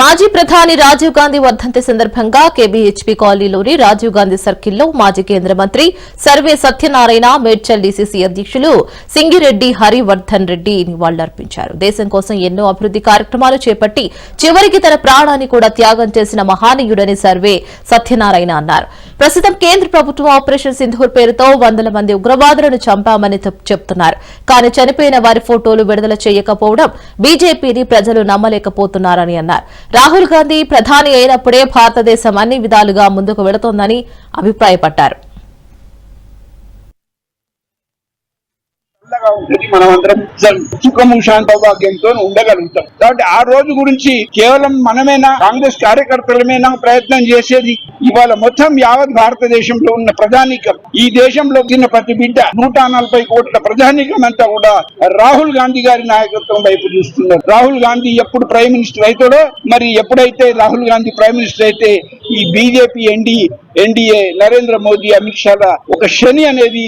మాజీ ప్రధాని రాజీవ్ గాంధీ వర్ధంతి సందర్భంగా కేబీహెచ్పీ కాలనీలోని రాజీవ్ గాంధీ సర్కిల్లో మాజీ కేంద్ర మంత్రి సర్వే సత్యనారాయణ మేడ్చల్ డీసీసీ అధ్యక్షులు సింగిరెడ్డి హరివర్ధన్ రెడ్డి నివాళులర్పించారు. దేశం కోసం ఎన్నో అభివృద్ది కార్యక్రమాలు చేపట్టి చివరికి తన ప్రాణాన్ని కూడా త్యాగం చేసిన మహానీయుడని సర్వే సత్యనారాయణ అన్నారు. ప్రస్తుతం కేంద్ర ప్రభుత్వం ఆపరేషన్ సింధూర్ పేరుతో వందల మంది ఉగ్రవాదులను చంపామని చెప్తున్నారు. కానీ చనిపోయిన వారి ఫోటోలు విడుదల చేయకపోవడం బీజేపీని ప్రజలు నమ్మలేకపోతున్నారని అన్నారు. రాహుల్ గాంధీ ప్రధాని అయినప్పుడే భారతదేశం అన్ని విధాలుగా ముందుకు వెళుతోందని అభిప్రాయపడ్డారు. మనం అందరం సుఖము శాంత భాగ్యంతో ఉండగలుగుతాం. కాబట్టి ఆ రోజు గురించి కేవలం మనమేనా, కాంగ్రెస్ కార్యకర్తలమేనా ప్రయత్నం చేసేది? ఇవాళ మొత్తం యావత్ భారతదేశంలో ఉన్న ప్రజానీకం, ఈ దేశంలో తిన్న ప్రతి బిడ్డ 140 కోట్ల ప్రజానీకం అంతా కూడా రాహుల్ గాంధీ గారి నాయకత్వం వైపు చూస్తున్నారు. రాహుల్ గాంధీ ఎప్పుడు ప్రైమ్ మినిస్టర్ అవుతాడో, మరి ఎప్పుడైతే రాహుల్ గాంధీ ప్రైమ్ మినిస్టర్ అయితే ఈ బీజేపీ ఎన్డీఏ నరేంద్ర మోదీ అమిత్ షాల ఒక శని అనేది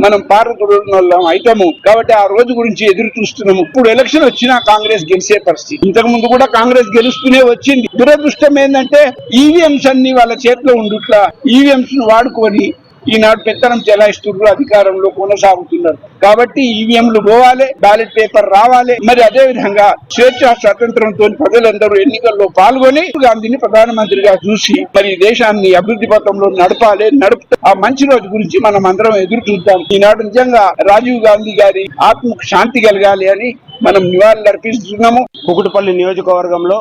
మనం పారదోలం అవుతాము. కాబట్టి ఆ రోజు గురించి ఎదురు చూస్తున్నాము. ఇప్పుడు ఎలక్షన్ వచ్చినా కాంగ్రెస్ గెలిచే పరిస్థితి. ఇంతకు ముందు కూడా కాంగ్రెస్ గెలుస్తూనే వచ్చింది. దురదృష్టం ఏంటంటే ఈవీఎంస్ అన్ని వాళ్ళ చేతిలో ఉండుట్లా ఈవీఎంస్ ను వాడుకొని ఈనాడు పెత్తనం చెలాయిస్తున్నారు, అధికారంలో కొనసాగుతున్నారు. కాబట్టి ఈవీఎంలు పోవాలి, బ్యాలెట్ పేపర్ రావాలి. మరి అదే విధంగా స్వేచ్ఛా స్వాతంత్రంతో ప్రజలందరూ ఎన్నికల్లో పాల్గొని గాంధీని ప్రధానమంత్రిగా చూసి మరి దేశాన్ని అభివృద్ధి పథంలో నడుపుతూ ఆ మంచి రోజు గురించి మనం అందరం ఎదురు చూద్దాం. ఈనాడు నిజంగా రాజీవ్ గాంధీ గారి ఆత్మకు శాంతి కలగాలి అని మనం నివాళులు అర్పిస్తున్నాము. కుకుటపల్లి నియోజకవర్గంలో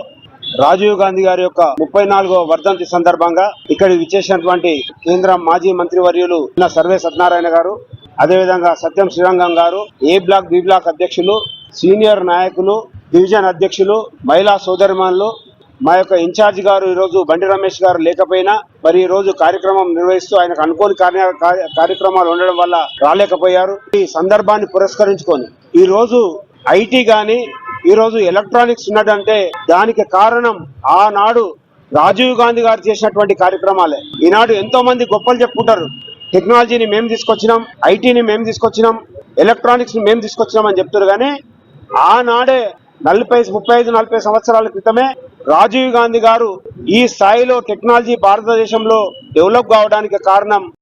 రాజీవ్ గాంధీ గారి యొక్క 34వ వర్ధంతి సందర్భంగా ఇక్కడికి విచ్చేసినటువంటి కేంద్ర మాజీ మంత్రివర్యులు సర్వే సత్యనారాయణ గారు, అదేవిధంగా సత్యం శ్రీరంగం గారు, ఏ బ్లాక్ బి బ్లాక్ అధ్యక్షులు, సీనియర్ నాయకులు, డివిజన్ అధ్యక్షులు, మహిళా సోదరిమణులు, మా యొక్క ఇన్ఛార్జ్ గారు ఈరోజు బండి రమేష్ గారు లేకపోయినా మరి ఈ రోజు కార్యక్రమం నిర్వహిస్తూ ఆయనకు అనుకోని కార్యక్రమాలు ఉండడం వల్ల రాలేకపోయారు. ఈ సందర్భాన్ని పురస్కరించుకొని ఈ రోజు ఐటీ గాని ఈ రోజు ఎలక్ట్రానిక్స్ ఉన్నదంటే దానికి కారణం ఆనాడు రాజీవ్ గాంధీ గారు చేసినటువంటి కార్యక్రమాలే. ఈనాడు ఎంతో మంది గొప్పలు చెప్పుకుంటారు, టెక్నాలజీని మేము తీసుకొచ్చినాం, ఐటీని మేము తీసుకొచ్చినాం, ఎలక్ట్రానిక్స్ ని మేము తీసుకొచ్చినాం అని చెప్తారు. కానీ ఆనాడే 35-40 సంవత్సరాల క్రితమే రాజీవ్ గాంధీ గారు ఈ స్థాయిలో టెక్నాలజీ భారతదేశంలో డెవలప్ కావడానికి కారణం